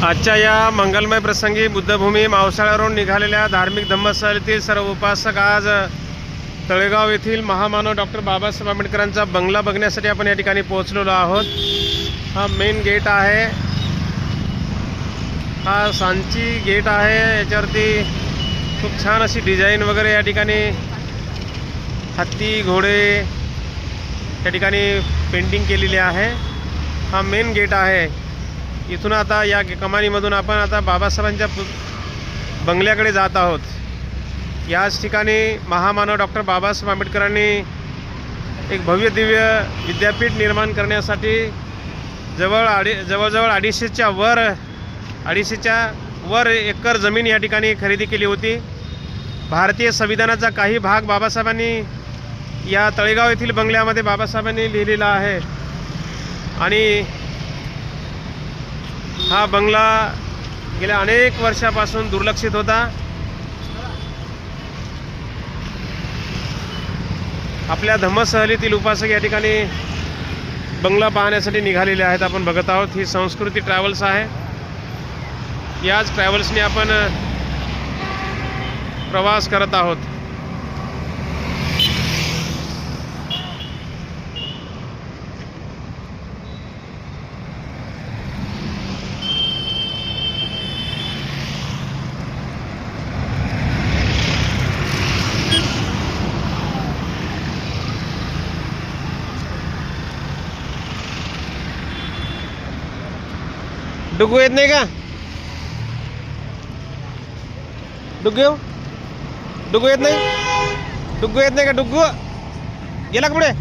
आजच्या या मंगलमय प्रसंगी बुद्धभूमी मावसाळ्यावरून निघालेल्या धार्मिक धम्मस्थळातील सर्व उपासक आज तळेगाव येथील महामानव डॉक्टर बाबासाहेब आंबेडकरांचा बंगला बघण्यासाठी आपण या ठिकाणी पोहोचलेलो आहोत। हा मेन गेट आहे, हा सांची गेट आहे। याच्यावरती खूप छान अशी डिझाईन वगैरे या ठिकाणी हत्ती घोडे या ठिकाणी पेंटिंग केलेली आहे। हा मेन गेट आहे। इथून आता या कमानीमधून आपण आता बाबासाहेबांच्या बंगल्याकडे जात आहोत। याच ठिकाणी महामानव डॉक्टर बाबासाहेब आंबेडकरांनी एक भव्य दिव्य विद्यापीठ निर्माण करण्यासाठी जवळजवळ 250च्या वर एकर जमीन या ठिकाणी खरेदी केली होती। भारतीय संविधानाचा काही भाग बाबासाहेबांनी या तळेगाव येथील बंगल्यामध्ये बाबासाहेबांनी लिहिलेला आहे आणि हा बंगला गेल्या अनेक वर्षापासून दुर्लक्षित होता। आपल्या धम्मसहलीतील उपासक या ठिकाणी बंगला पाहण्यासाठी निघालेले आहेत। आपण बघत आहोत, ही संस्कृती ट्रॅव्हल्स आहे। याच ट्रॅव्हल्सने आपण प्रवास करत आहोत। डुग्गू येत नाही का? डुग्गू येत नाही? डुग्गू येत नाही का? डुग्गू गेला का पुढे?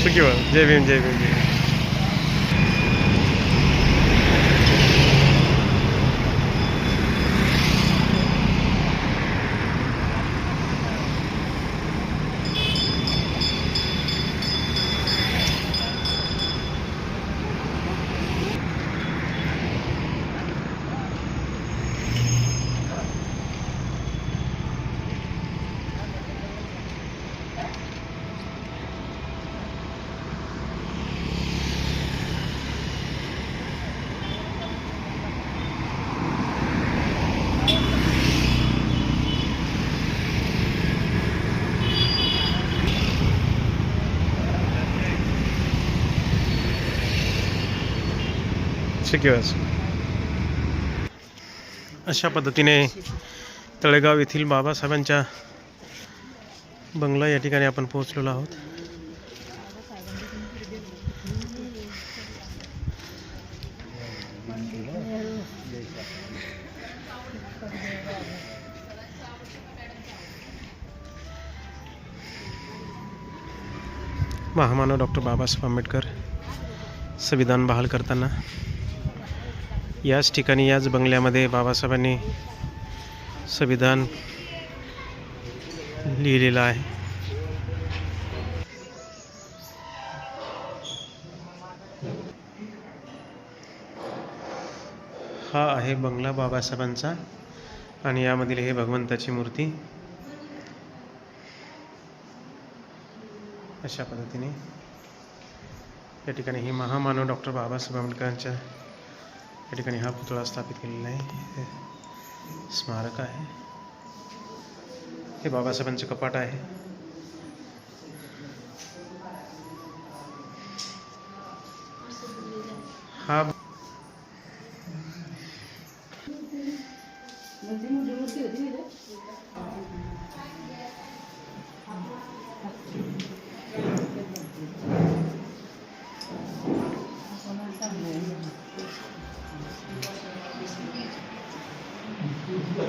सुखी हो। जय भीम जय भीम जय भीम। अशा पद्धतीने तळेगाव येथील बाबासाहेबांच्या बंगला या ठिकाणी आपण पोहोचलेलो आहोत। महामानव डॉक्टर बाबासाहेब आंबेडकर संविधान बहाल करताना याच ठिकाणी याच बंगल्यामध्ये बाबासाहेबांनी संविधान लिहिलेलं आहे। हा आहे बंगला बाबासाहेबांचा आणि यामधील हे भगवंताची मूर्ती। अशा पद्धतीने या ठिकाणी ही महामानव डॉक्टर बाबासाहेब आंबेडकरांच्या या ठिकाणी हा पुतळा स्थापित केलेला आहे। हे स्मारक आहे। हे बाबासाहेबांचे कपाट आहे। हा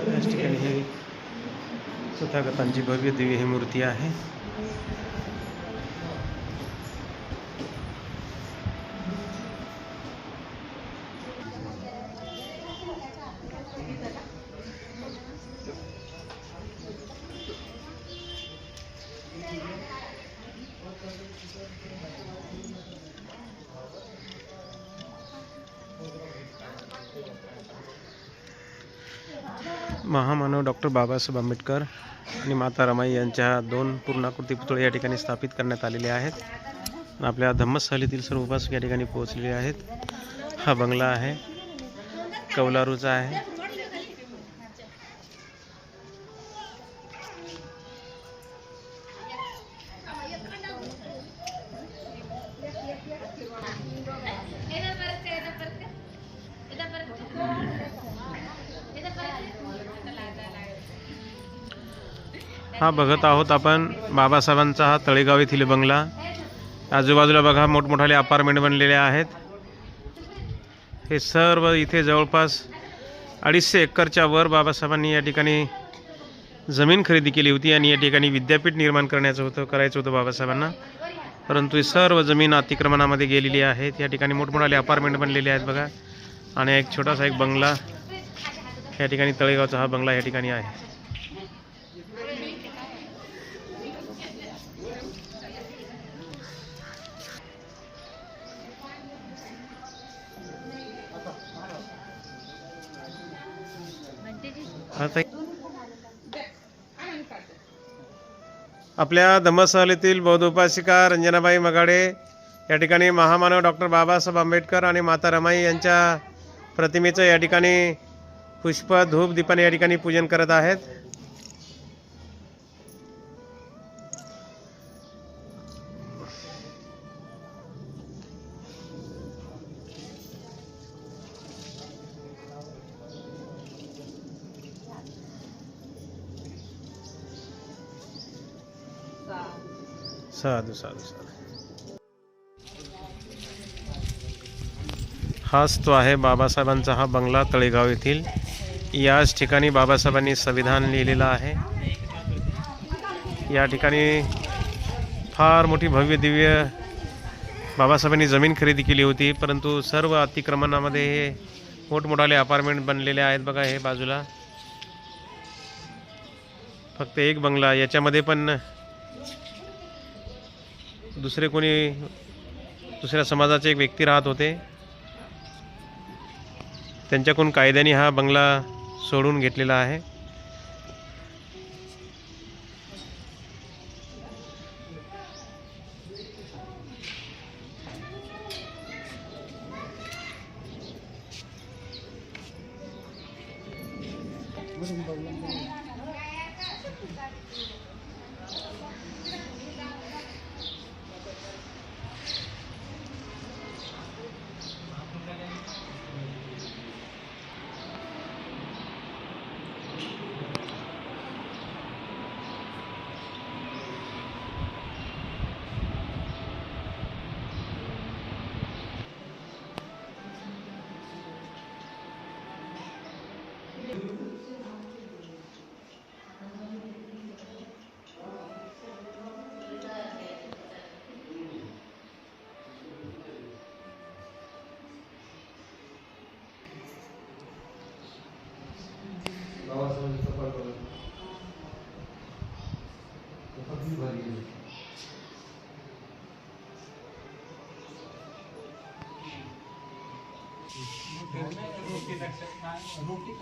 या ठिकाणी हे तथागतांची भव्य दिव्य ही मूर्ती आहे। महामानव डॉक्टर बाबासाहेब आंबेडकर आणि माता रमाई यांच्या 2 पूर्णाकृती पुतळे या ठिकाणी स्थापित करण्यात आलेले आहेत। आपल्या धम्मस्थलीतील सर्व उपासक या ठिकाणी पोहोचलेले आहेत। हा बंगला आहे, कौलारूचा आहे। हा बघत आहोत आपण बाबासाहेबांचा हा तळेगाव येथील बंगला। आजूबाजूला बघा मोठमोठाले अपार्टमेंट बनलेले आहेत। हे सर्व इथे जवळपास 250 एकरच्या वर बाबासाहेबांनी या ठिकाणी जमीन खरेदी केली होती आणि या ठिकाणी विद्यापीठ निर्माण करायचं होतं बाबासाहेबांना, परंतु ही सर्व जमीन अतिक्रमणामध्ये गेलेली आहे। या ठिकाणी मोठमोठाले अपार्टमेंट बनलेले आहेत बघा, आणि एक छोटासा एक बंगला या ठिकाणी तळेगावचा हा बंगला या ठिकाणी आहे। आपल्या धम्मस्थलीतील बौद्ध उपासिका रंजनाबाई मगाडे या ठिकाणी महामानव डॉक्टर बाबासाहेब आंबेडकर आणि माता रमाई यांच्या प्रतिमेचं या ठिकाणी पुष्प धूप दीपाने या ठिकाणी पूजन करत आहेत। साधू साधू साधू। हाच तो आहे बाबासाहेबांचा हा बंगला तळेगाव येथील। याच ठिकाणी बाबासाहेबांनी संविधान लिहिलेलं आहे। या ठिकाणी फार मोठी भव्य दिव्य बाबासाहेबांनी जमीन खरेदी केली होती, परंतु सर्व अतिक्रमणामध्ये हे मोठमोठाले अपार्टमेंट बनलेले आहेत बघा। हे बाजूला फक्त एक बंगला, याच्यामध्ये पण दुसऱ्या समाजाचे एक व्यक्ती राहत होते, त्यांच्याकडून कायद्याने हा बंगला सोडून घेतलेला आहे। रोटी